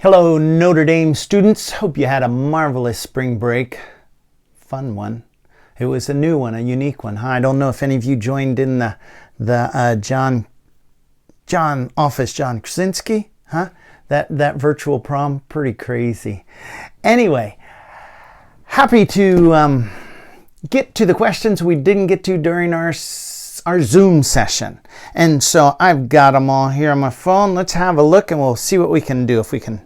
Hello, Notre Dame students. Hope you had a marvelous spring break. Fun one. It was a new one, a unique one. I don't know if any of you joined in the John Krasinski, huh? That virtual prom, pretty crazy. Anyway, happy to get to the questions we didn't get to during our Zoom session. And so I've got them all here on my phone. Let's have a look and we'll see what we can do if we can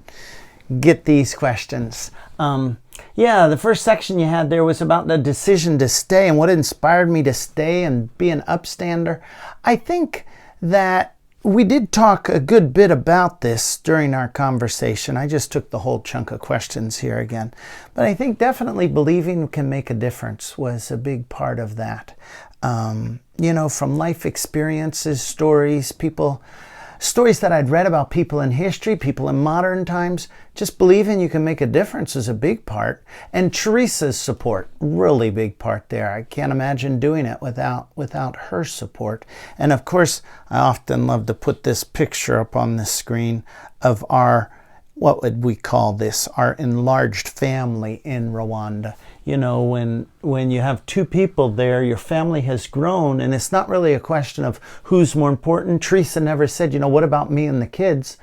get these questions. The first section you had there was about the decision to stay and what inspired me to stay and be an upstander. I think that we did talk a good bit about this during our conversation. I just took the whole chunk of questions here again. But I think definitely believing can make a difference was a big part of that. From life experiences, stories that I'd read about people in history, people in modern times, just believing you can make a difference is a big part. And Teresa's support, really big part there. I can't imagine doing it without her support. And of course, I often love to put this picture up on the screen of our, what would we call this, our enlarged family in Rwanda. You know, when you have two people there, your family has grown, and it's not really a question of who's more important. Teresa never said, what about me and the kids?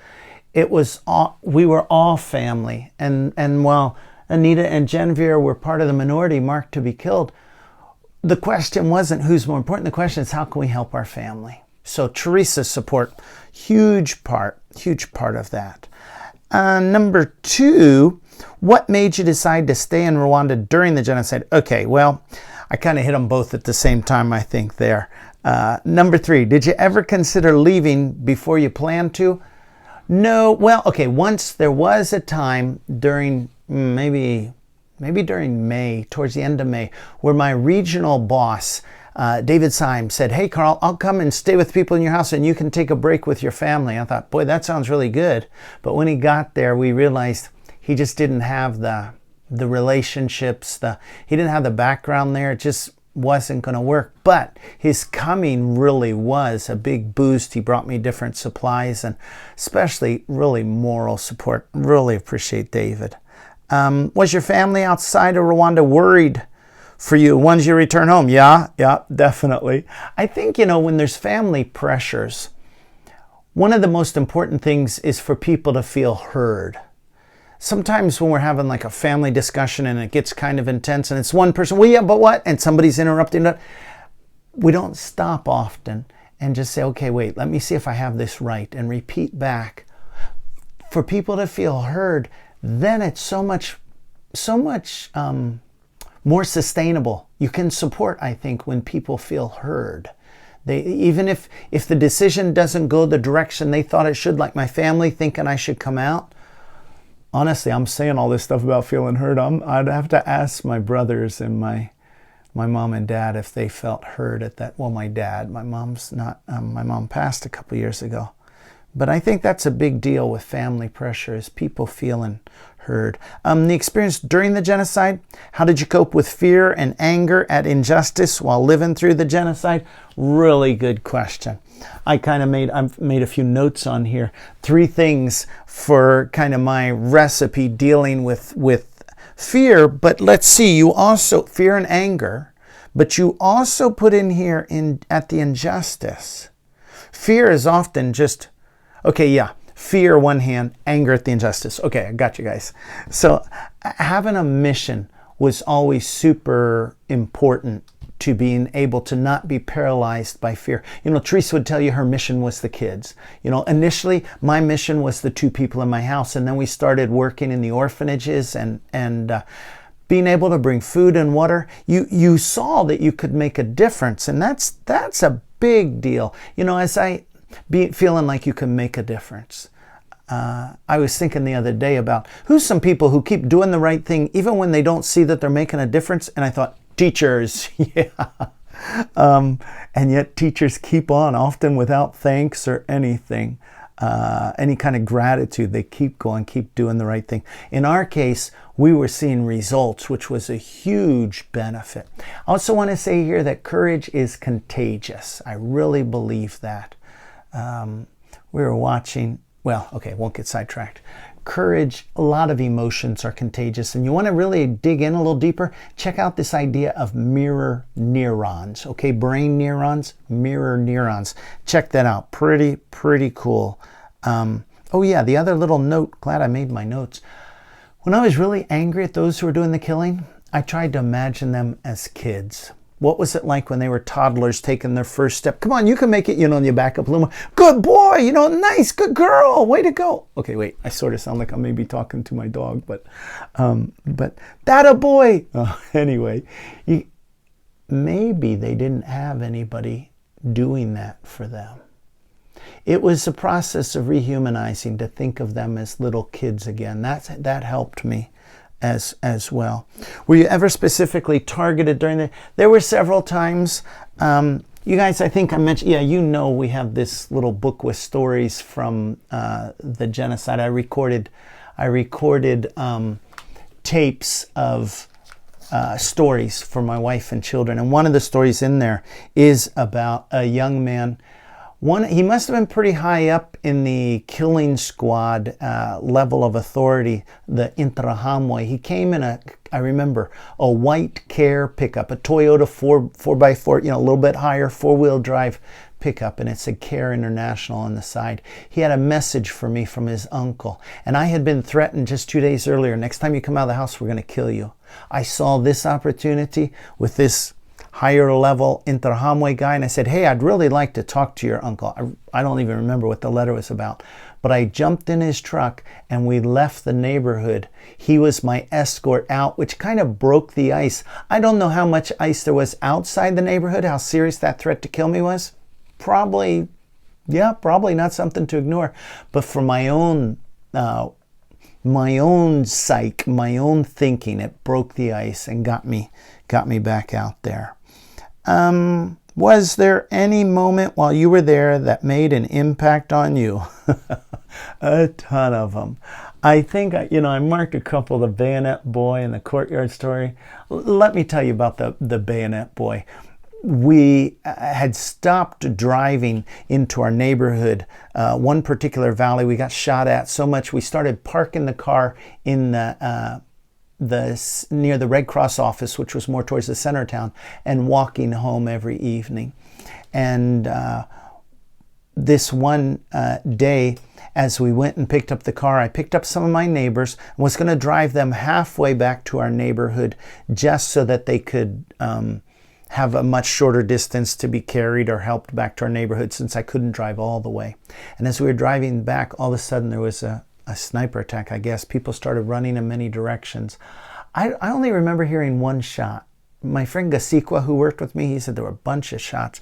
It was we were all family. And while Anita and Genevieve were part of the minority marked to be killed, the question wasn't who's more important. The question is how can we help our family? So Teresa's support, huge part of that. Number 2, what made you decide to stay in Rwanda during the genocide? Okay, well, I kind of hit them both at the same time, I think, there. Number 3, did you ever consider leaving before you planned to? No, well, okay, once there was a time during maybe during May, towards the end of May, where my regional boss, David Syme, said, hey, Carl, I'll come and stay with people in your house and you can take a break with your family. I thought, boy, that sounds really good. But when he got there, we realized he just didn't have the relationships, he didn't have the background there. It just wasn't going to work. But his coming really was a big boost. He brought me different supplies and especially really moral support. Really appreciate David. Was your family outside of Rwanda worried for you once you return home? Yeah, definitely. I think, when there's family pressures, one of the most important things is for people to feel heard. Sometimes when we're having like a family discussion and it gets kind of intense and it's one person, well, yeah, but what? And somebody's interrupting it. We don't stop often and just say, okay, wait, let me see if I have this right and repeat back. For people to feel heard, then it's so much more sustainable. You can support, I think, when people feel heard. Even if the decision doesn't go the direction they thought it should, like my family thinking I should come out. Honestly, I'm saying all this stuff about feeling heard. I'd have to ask my brothers and my mom and dad if they felt heard at that. Well, my dad, my mom's not. My mom passed a couple years ago. But I think that's a big deal with family pressure, is people feeling heard. The experience during the genocide, how did you cope with fear and anger at injustice while living through the genocide? Really good question. I've made a few notes on here. 3 things for kind of my recipe dealing with fear, but let's see, you also, fear and anger, but you also put in here at the injustice. Fear is often just, fear one hand, anger at the injustice. Okay, I got you guys. So having a mission was always super important to being able to not be paralyzed by fear. Teresa would tell you her mission was the kids. Initially my mission was the 2 people in my house, and then we started working in the orphanages and being able to bring food and water. You saw that you could make a difference, and that's a big deal. As I feeling like you can make a difference. I was thinking the other day about who's some people who keep doing the right thing even when they don't see that they're making a difference, and I thought, teachers, yeah. And yet teachers keep on, often without thanks or anything, any kind of gratitude. They keep going, keep doing the right thing. In our case, we were seeing results, which was a huge benefit. I also want to say here that courage is contagious. I really believe that. We were watching, won't get sidetracked. courage, a lot of emotions are contagious. And you want to really dig in a little deeper, check out this idea of mirror neurons. Okay, brain neurons, mirror neurons. Check that out. Pretty cool. Oh yeah, the other little note, glad I made my notes. When I was really angry at those who were doing the killing, I tried to imagine them as kids. What was it like when they were toddlers taking their first step? Come on, you can make it, and you back up a little more. Good boy, nice, good girl, way to go. Okay, wait, I sort of sound like I may be talking to my dog, but that a boy. Anyway, maybe they didn't have anybody doing that for them. It was a process of rehumanizing to think of them as little kids again. That helped me as well. Were you ever specifically targeted during there were several times. You guys, I think I mentioned, we have this little book with stories from the genocide. I recorded tapes of stories for my wife and children, and one of the stories in there is about a young man. He must have been pretty high up in the killing squad level of authority, the Interahamwe. He came in I remember, a white Care pickup, a Toyota 4x4, a little bit higher, 4-wheel drive pickup, and it said Care International on the side. He had a message for me from his uncle, and I had been threatened just 2 days earlier. Next time you come out of the house, we're going to kill you. I saw this opportunity with this higher level Interahamwe guy, and I said, hey, I'd really like to talk to your uncle. I don't even remember what the letter was about, but I jumped in his truck and we left the neighborhood. He was my escort out, which kind of broke the ice. I don't know how much ice there was outside the neighborhood, how serious that threat to kill me was. Probably not something to ignore, but for my own psyche, my own thinking, it broke the ice and got me back out there. Was there any moment while you were there that made an impact on you? A ton of them. I think, I marked a couple, the bayonet boy and the courtyard story. Let me tell you about the bayonet boy. We had stopped driving into our neighborhood. One particular valley we got shot at so much we started parking the car in near the Red Cross office, which was more towards the center of town, and walking home every evening. And this one day, as we went and picked up the car, I picked up some of my neighbors and was going to drive them halfway back to our neighborhood just so that they could have a much shorter distance to be carried or helped back to our neighborhood, since I couldn't drive all the way. And as we were driving back, all of a sudden there was a sniper attack, I guess. People started running in many directions. I only remember hearing one shot. My friend Gasikwa, who worked with me, he said there were a bunch of shots.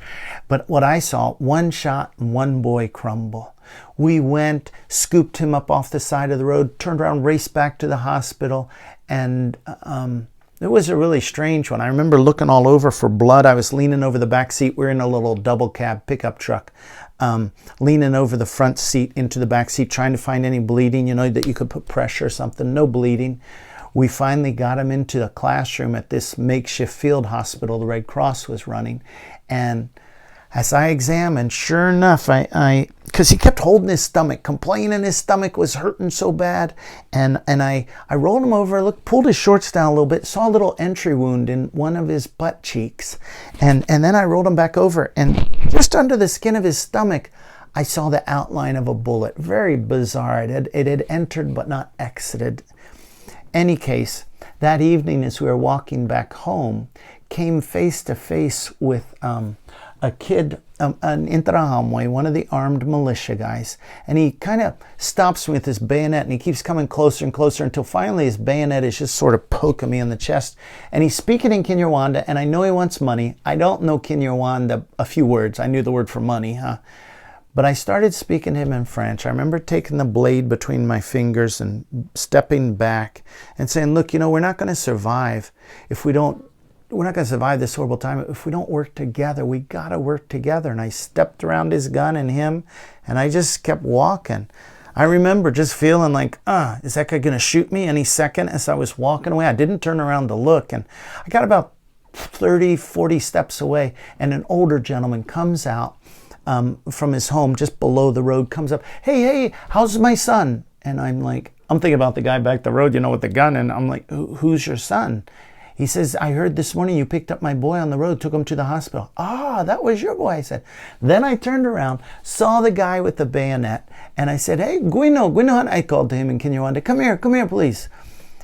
But what I saw, one shot and one boy crumble. We went, scooped him up off the side of the road, turned around, raced back to the hospital, and it was a really strange one. I remember looking all over for blood. I was leaning over the back seat. We're in a little double cab pickup truck. Leaning over the front seat into the back seat, trying to find any bleeding, that you could put pressure or something. No bleeding. We finally got him into a classroom at this makeshift field hospital the Red Cross was running. And as I examined, sure enough, because he kept holding his stomach, complaining his stomach was hurting so bad. And I rolled him over, pulled his shorts down a little bit, saw a little entry wound in one of his butt cheeks. And then I rolled him back over, and just under the skin of his stomach, I saw the outline of a bullet. Very bizarre. It had entered but not exited. Any case, that evening as we were walking back home, came face to face with a kid, an Interahamwe, one of the armed militia guys, and he kind of stops me with his bayonet, and he keeps coming closer and closer until finally his bayonet is just sort of poking me in the chest. And he's speaking in Kinyarwanda, and I know he wants money. I don't know Kinyarwanda, a few words. I knew the word for money, But I started speaking to him in French. I remember taking the blade between my fingers and stepping back and saying, look, we're not going to survive we're not going to survive this horrible time if we don't work together. We got to work together. And I stepped around his gun and him, and I just kept walking. I remember just feeling like, is that guy going to shoot me any second as I was walking away? I didn't turn around to look. And I got about 30, 40 steps away, and an older gentleman comes out from his home just below the road, comes up, hey, how's my son? And I'm like, I'm thinking about the guy back the road, with the gun, and I'm like, who's your son? He says, I heard this morning you picked up my boy on the road, took him to the hospital. Ah, that was your boy, I said. Then I turned around, saw the guy with the bayonet, and I said, hey, Gwino, I called to him in Kinyarwanda, come here, please.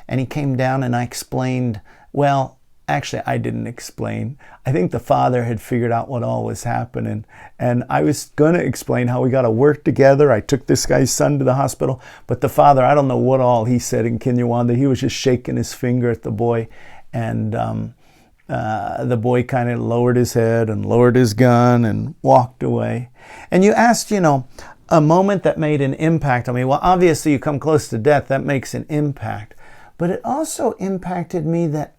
And he came down and I explained, well, actually, I didn't explain. I think the father had figured out what all was happening. And I was going to explain how we got to work together. I took this guy's son to the hospital. But the father, I don't know what all he said in Kinyarwanda. He was just shaking his finger at the boy. And the boy kind of lowered his head and lowered his gun and walked away. And you asked, a moment that made an impact on me. Well, obviously, you come close to death. That makes an impact. But it also impacted me that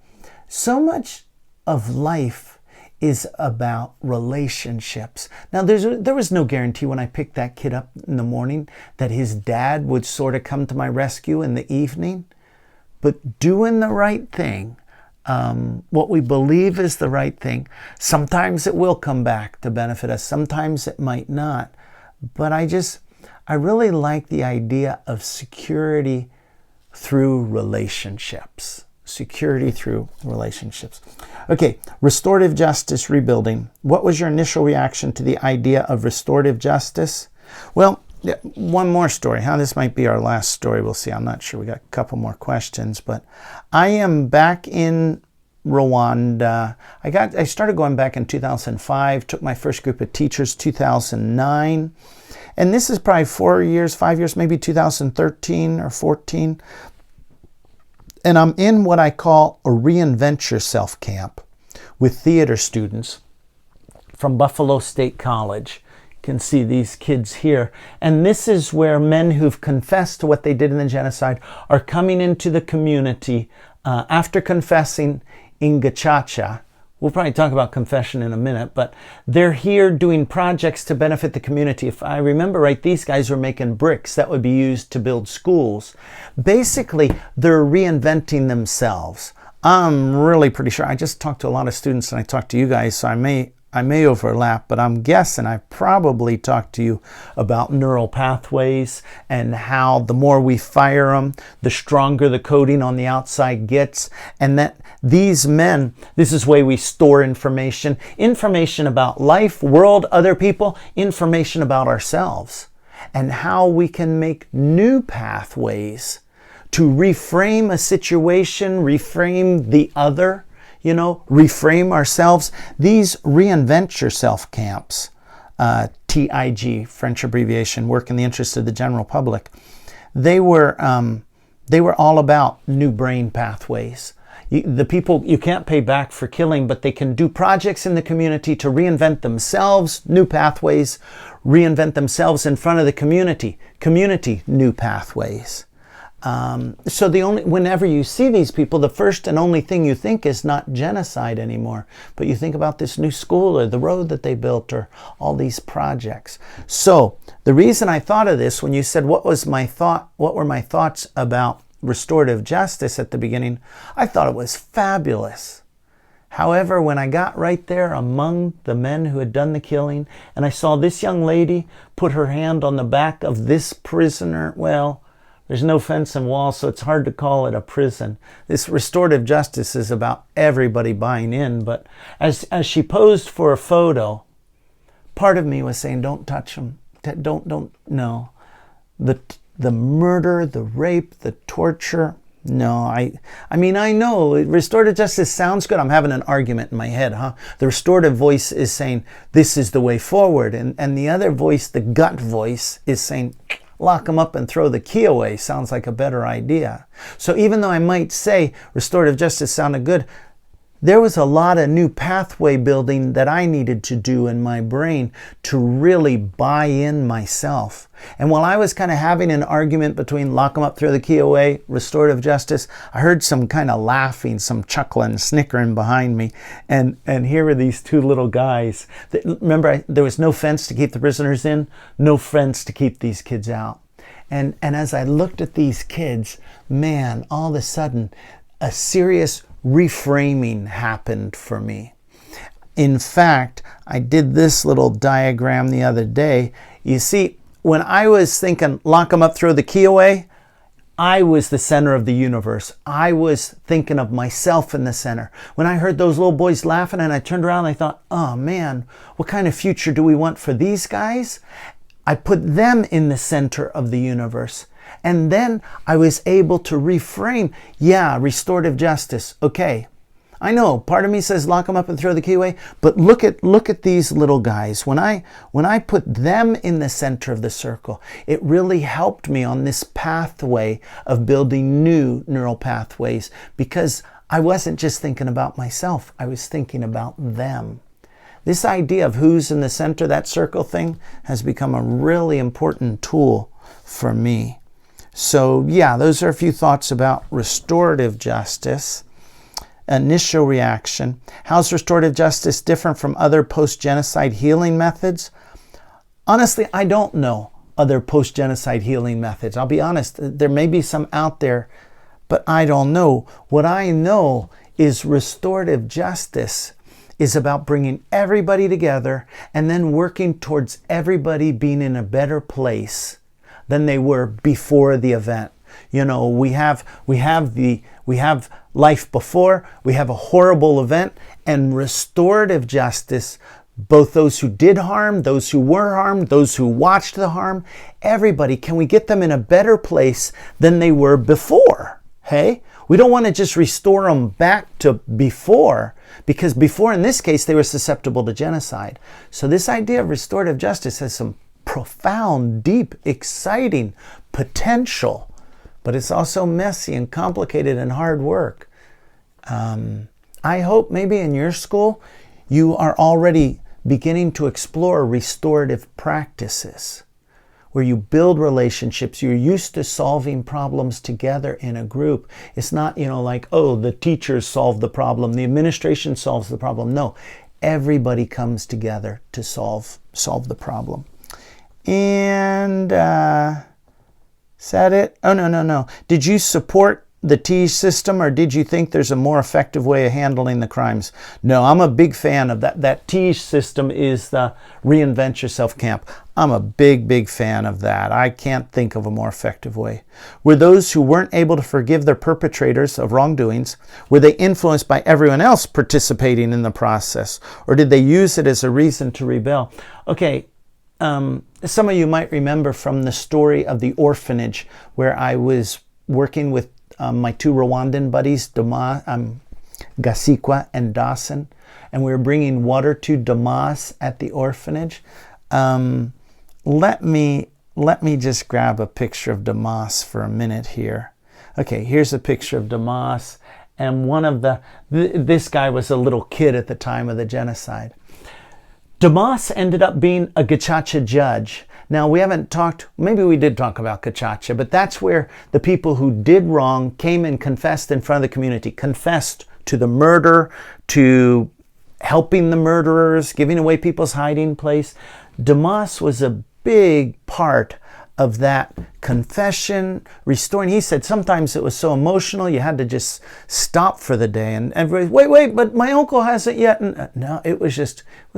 so much of life is about relationships. Now, there was no guarantee when I picked that kid up in the morning that his dad would sort of come to my rescue in the evening. But doing the right thing, what we believe is the right thing, sometimes it will come back to benefit us. Sometimes it might not. But I really like the idea of security through relationships. Security through relationships. Okay, restorative justice rebuilding. What was your initial reaction to the idea of restorative justice? Well, one more story. This might be our last story. We'll see. I'm not sure. We got a couple more questions, but I am back in Rwanda. I started going back in 2005, took my first group of teachers 2009. And this is probably 5 years, maybe 2013 or 14. And I'm in what I call a Reinvent Yourself camp with theater students from Buffalo State College. You can see these kids here. And this is where men who've confessed to what they did in the genocide are coming into the community after confessing in Gachacha. We'll probably talk about confession in a minute, but they're here doing projects to benefit the community. If I remember right, these guys were making bricks that would be used to build schools. Basically, they're reinventing themselves. I'm really pretty sure. I just talked to a lot of students and I talked to you guys, so I may overlap, but I'm guessing I probably talked to you about neural pathways and how the more we fire them, the stronger the coding on the outside gets. And that these men, this is the way we store information about life, world, other people, information about ourselves, and how we can make new pathways to reframe a situation, reframe the other, reframe ourselves. These Reinvent Yourself camps, TIG, French abbreviation, work in the interest of the general public, they were all about new brain pathways. The people you can't pay back for killing, but they can do projects in the community to reinvent themselves, new pathways, reinvent themselves in front of the community, new pathways. So whenever you see these people, the first and only thing you think is not genocide anymore, but you think about this new school or the road that they built or all these projects. So the reason I thought of this when you said what were my thoughts about restorative justice at the beginning, I thought it was fabulous. However, when I got right there among the men who had done the killing, and I saw this young lady put her hand on the back of this prisoner, well, there's no fence and wall, so it's hard to call it a prison. This restorative justice is about everybody buying in, but as she posed for a photo, part of me was saying, don't touch them. No. The murder, the rape, the torture, no. I know restorative justice sounds good. I'm having an argument in my head, The restorative voice is saying, this is the way forward. And the other voice, the gut voice, is saying, lock them up and throw the key away. Sounds like a better idea. So even though I might say restorative justice sounded good, there was a lot of new pathway building that I needed to do in my brain to really buy in myself. And while I was kind of having an argument between lock them up, throw the key away, restorative justice, I heard some kind of laughing, some chuckling, snickering behind me. And here were these two little guys. Remember, there was no fence to keep the prisoners in, no fence to keep these kids out. And as I looked at these kids, man, all of a sudden, a serious reframing happened for me. In fact, I did this little diagram the other day. You see, when I was thinking, lock them up, throw the key away, I was the center of the universe. I was thinking of myself in the center. When I heard those little boys laughing and I turned around, I thought, oh man, what kind of future do we want for these guys? I put them in the center of the universe. And then I was able to reframe, yeah, restorative justice. Okay, I know part of me says lock them up and throw the key away, but look at these little guys. When I put them in the center of the circle, it really helped me on this pathway of building new neural pathways, because I wasn't just thinking about myself, I was thinking about them. This idea of who's in the center, that circle thing, has become a really important tool for me. So yeah, those are a few thoughts about restorative justice. Initial reaction. How's restorative justice different from other post-genocide healing methods? Honestly, I don't know other post-genocide healing methods. I'll be honest, there may be some out there, but I don't know. What I know is restorative justice is about bringing everybody together and then working towards everybody being in a better place than they were before the event. You know, we have life before, we have a horrible event, and restorative justice, both those who did harm, those who were harmed, those who watched the harm, everybody, can we get them in a better place than they were before? Hey? We don't want to just restore them back to before, because before, in this case, they were susceptible to genocide. So this idea of restorative justice has some profound, deep, exciting potential, but it's also messy and complicated and hard work. I hope maybe in your school you are already beginning to explore restorative practices where you build relationships. You're used to solving problems together in a group. It's not, like, oh, the teachers solve the problem, the administration solves the problem. No, everybody comes together to solve the problem. And is that it? Oh, no. Did you support the TEAS system, or did you think there's a more effective way of handling the crimes? No, I'm a big fan of that. That TEAS system is the Reinvent Yourself camp. I'm a big fan of that. I can't think of a more effective way. Were those who weren't able to forgive their perpetrators of wrongdoings, were they influenced by everyone else participating in the process, or did they use it as a reason to rebel? Okay, some of you might remember from the story of the orphanage where I was working with my two Rwandan buddies, Gasikwa and Dawson, and we were bringing water to Damas at the orphanage. Let me just grab a picture of Damas for a minute here. Okay, here's a picture of Damas, and this guy was a little kid at the time of the genocide. Damas ended up being a gacaca judge. Now, we haven't talked, maybe we did talk about gacaca, but that's where the people who did wrong came and confessed in front of the community, confessed to the murder, to helping the murderers, giving away people's hiding place. Damas was a big part of that confession, restoring. He said sometimes it was so emotional you had to just stop for the day, and everybody, wait, but my uncle hasn't yet. And no, it was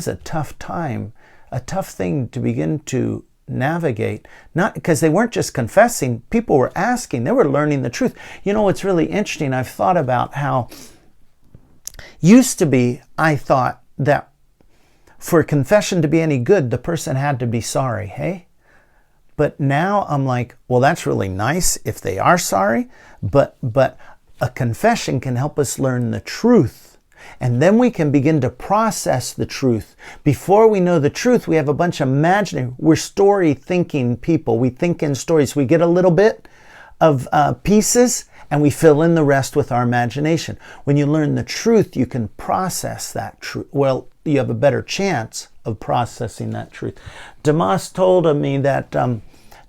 a tough time, a tough thing to begin to navigate. Not because they weren't just confessing, people were asking, they were learning the truth. You know what's really interesting? I've thought about how used to be, I thought that for confession to be any good, the person had to be sorry, hey? But now I'm like, well, that's really nice if they are sorry, but a confession can help us learn the truth. And then we can begin to process the truth. Before we know the truth, we have a bunch of imaginary, we're story thinking people. We think in stories. We get a little bit of pieces and we fill in the rest with our imagination. When you learn the truth, you can process that truth. Well, you have a better chance of processing that truth. Damas told me that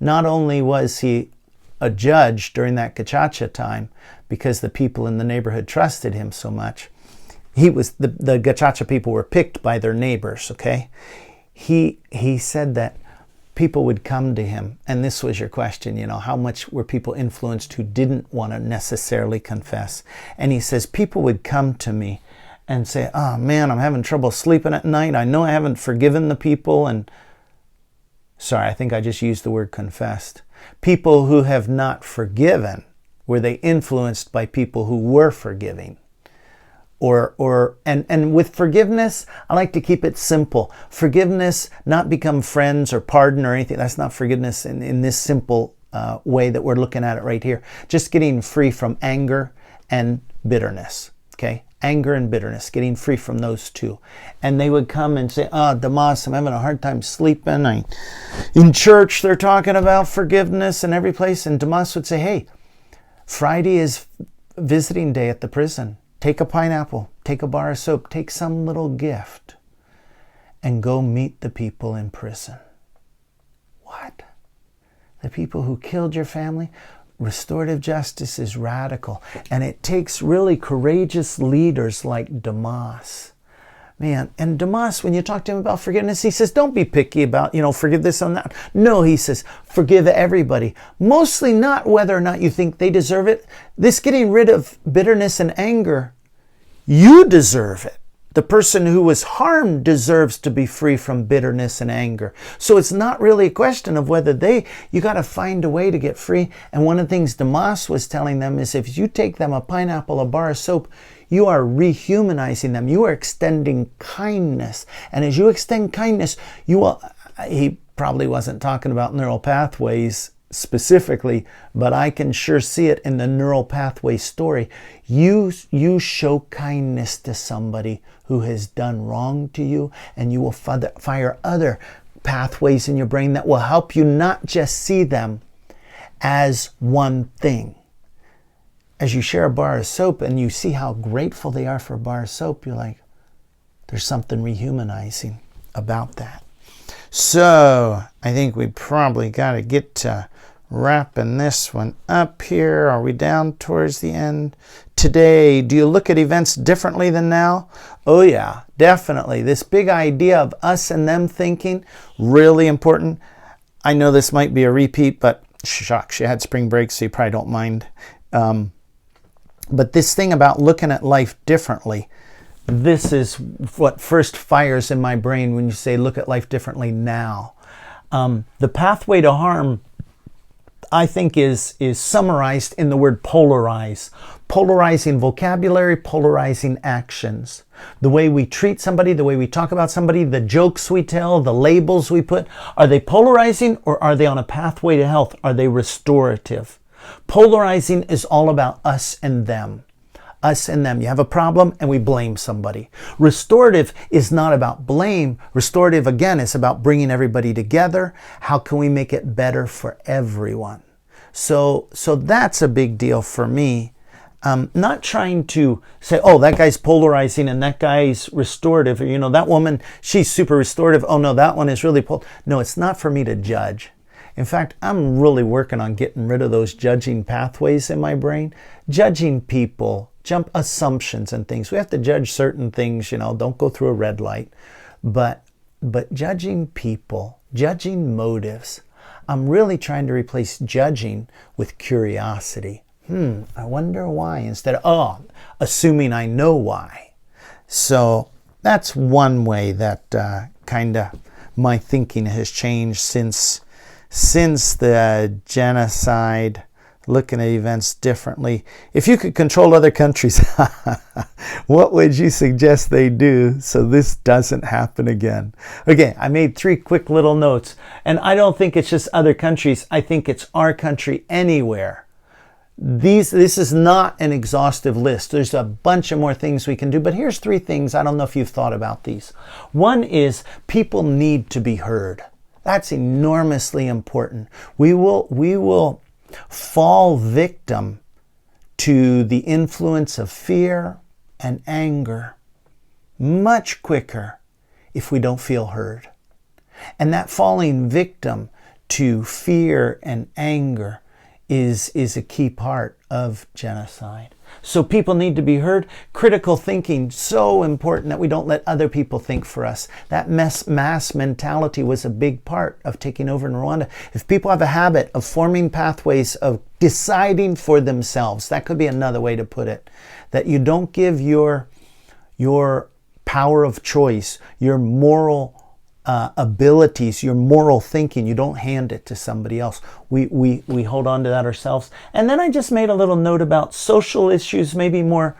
not only was he a judge during that gacaca time because the people in the neighborhood trusted him so much, he was the gacaca people were picked by their neighbors, okay? He said that people would come to him, and this was your question, how much were people influenced who didn't want to necessarily confess? And he says, people would come to me and say, oh man, I'm having trouble sleeping at night. I know I haven't forgiven the people. And sorry, I think I just used the word confessed. People who have not forgiven Were they influenced by people who were forgiving? And with forgiveness, I like to keep it simple. Forgiveness, not become friends or pardon or anything. That's not forgiveness in this simple way that we're looking at it right here. Just getting free from anger and bitterness. Okay? Anger and bitterness, getting free from those two. And they would come and say, Damas, I'm having a hard time sleeping. In church, they're talking about forgiveness in every place. And Damas would say, hey, Friday is visiting day at the prison. Take a pineapple, take a bar of soap, take some little gift, and go meet the people in prison. What? The people who killed your family? Restorative justice is radical, and it takes really courageous leaders like Damas. Man, and Damas, when you talk to him about forgiveness, he says, don't be picky about, forgive this and that. No, he says, forgive everybody. Mostly not whether or not you think they deserve it. This getting rid of bitterness and anger, you deserve it. The person who was harmed deserves to be free from bitterness and anger. So it's not really a question of whether you got to find a way to get free. And one of the things Damas was telling them is if you take them a pineapple, a bar of soap, you are rehumanizing them. You are extending kindness. And as you extend kindness, he probably wasn't talking about neural pathways specifically, but I can sure see it in the neural pathway story. You show kindness to somebody who has done wrong to you, and you will fire other pathways in your brain that will help you not just see them as one thing. As you share a bar of soap and you see how grateful they are for a bar of soap, you're like, there's something rehumanizing about that. So I think we probably got to get to wrapping this one up here. Are we down towards the end? Today, do you look at events differently than now? Oh yeah, definitely. This big idea of us and them thinking, really important. I know this might be a repeat, but shucks, you had spring break, so you probably don't mind. But this thing about looking at life differently, this is what first fires in my brain when you say look at life differently now. The pathway to harm, I think, is summarized in the word polarize. Polarizing vocabulary, polarizing actions. The way we treat somebody, the way we talk about somebody, the jokes we tell, the labels we put, are they polarizing or are they on a pathway to health? Are they restorative? Polarizing is all about us and them. Us and them. You have a problem and we blame somebody. Restorative is not about blame. Restorative, again, is about bringing everybody together. How can we make it better for everyone? So that's a big deal for me. Not trying to say, oh, that guy's polarizing and that guy's restorative. Or, that woman, she's super restorative. Oh, no, that one is really No, it's not for me to judge. In fact, I'm really working on getting rid of those judging pathways in my brain. Judging people, jump assumptions and things. We have to judge certain things, don't go through a red light. But judging people, judging motives, I'm really trying to replace judging with curiosity. I wonder why, instead of, assuming I know why. So that's one way that kind of my thinking has changed since the genocide, looking at events differently. If you could control other countries, what would you suggest they do so this doesn't happen again? Okay, I made 3 quick little notes, and I don't think it's just other countries. I think it's our country anywhere. This is not an exhaustive list. There's a bunch of more things we can do, but here's 3 things. I don't know if you've thought about these. One is people need to be heard. That's enormously important. We will fall victim to the influence of fear and anger much quicker if we don't feel heard. And that falling victim to fear and anger is a key part of genocide. So people need to be heard. Critical thinking, so important that we don't let other people think for us. That mass mentality was a big part of taking over in Rwanda. If people have a habit of forming pathways of deciding for themselves, that could be another way to put it, that you don't give your power of choice, your moral abilities, your moral thinking. You don't hand it to somebody else. We hold on to that ourselves. And then I just made a little note about social issues, maybe more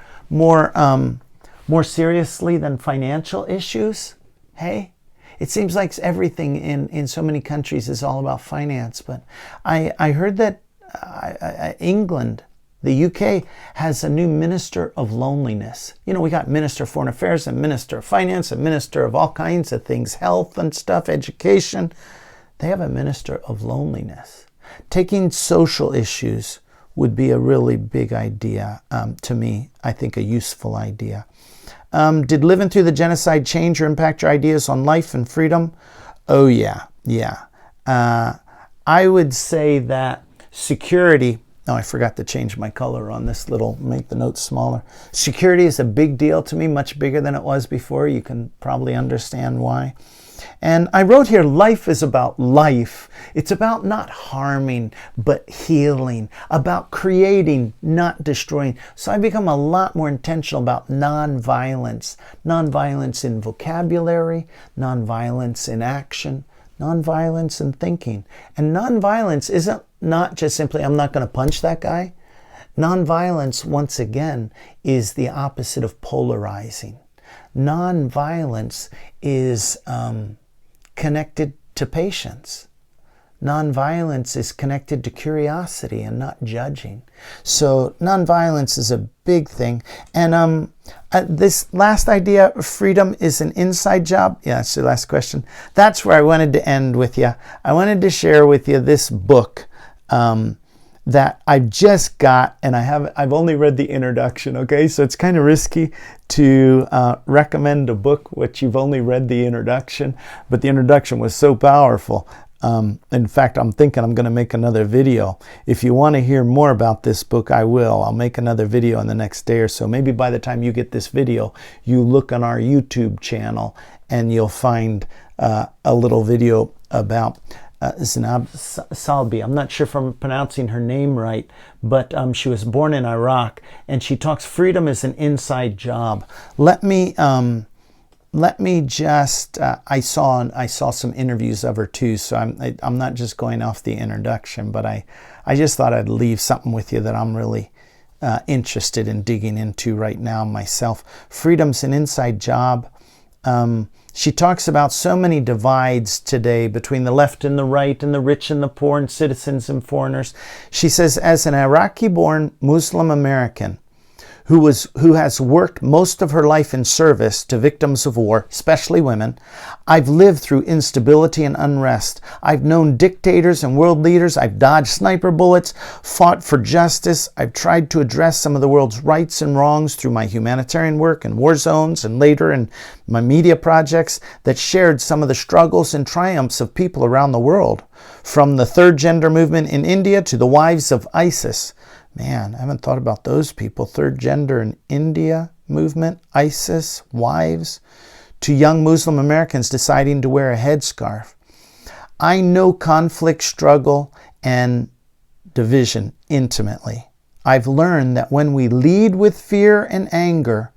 seriously than financial issues. Hey, it seems like everything in so many countries is all about finance. But I heard that England, the UK, has a new Minister of Loneliness. You know, we got Minister of Foreign Affairs and Minister of Finance and Minister of all kinds of things, health and stuff, education. They have a Minister of Loneliness. Taking social issues would be a really big idea to me. I think a useful idea. Did living through the genocide change or impact your ideas on life and freedom? Oh, yeah. I would say that security... Oh, I forgot to change my color on this little, make the notes smaller. Security is a big deal to me, much bigger than it was before. You can probably understand why. And I wrote here, life is about life. It's about not harming, but healing, about creating, not destroying. So I become a lot more intentional about nonviolence. Nonviolence in vocabulary, nonviolence in action, nonviolence in thinking. And nonviolence isn't not just simply, I'm not going to punch that guy. Nonviolence, once again, is the opposite of polarizing. Nonviolence is connected to patience. Nonviolence is connected to curiosity and not judging. So nonviolence is a big thing. And this last idea, freedom is an inside job. Yeah, that's the last question. That's where I wanted to end with you. I wanted to share with you this book that I just got, and I've only read the introduction, okay? So it's kind of risky to recommend a book which you've only read the introduction, but the introduction was so powerful. In fact, I'm thinking I'm going to make another video. If you want to hear more about this book, I will. I'll make another video in the next day or so. Maybe by the time you get this video, you look on our YouTube channel and you'll find a little video about Zainab Salbi. I'm not sure if I'm pronouncing her name right, but she was born in Iraq, and she talks freedom is an inside job. Let me just. I saw some interviews of her too, so I'm not just going off the introduction, but I just thought I'd leave something with you that I'm really interested in digging into right now myself. Freedom's an inside job. She talks about so many divides today between the left and the right and the rich and the poor and citizens and foreigners. She says, as an Iraqi-born Muslim American who has worked most of her life in service to victims of war, especially women, I've lived through instability and unrest. I've known dictators and world leaders. I've dodged sniper bullets, fought for justice. I've tried to address some of the world's rights and wrongs through my humanitarian work in war zones and later in my media projects that shared some of the struggles and triumphs of people around the world, from the third gender movement in India to the wives of ISIS. Man, I haven't thought about those people. Third gender in India movement, ISIS, wives, to young Muslim Americans deciding to wear a headscarf. I know conflict, struggle, and division intimately. I've learned that when we lead with fear and anger,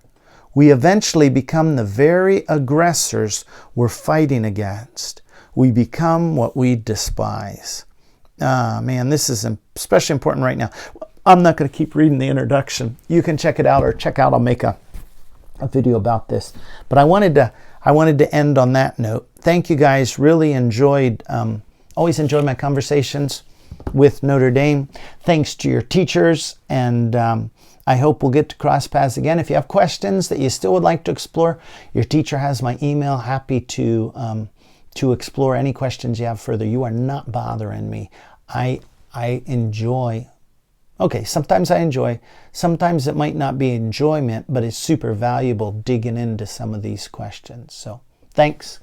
we eventually become the very aggressors we're fighting against. We become what we despise. Man, this is especially important right now. I'm not going to keep reading the introduction. You can check it out, or check out, I'll make a video about this. But I wanted to end on that note. Thank you guys. Really enjoyed, always enjoy my conversations with Notre Dame. Thanks to your teachers, and I hope we'll get to cross paths again. If you have questions that you still would like to explore, your teacher has my email. Happy to explore any questions you have further. You are not bothering me. I enjoy. Okay, sometimes I enjoy. Sometimes it might not be enjoyment, but it's super valuable digging into some of these questions. So, thanks.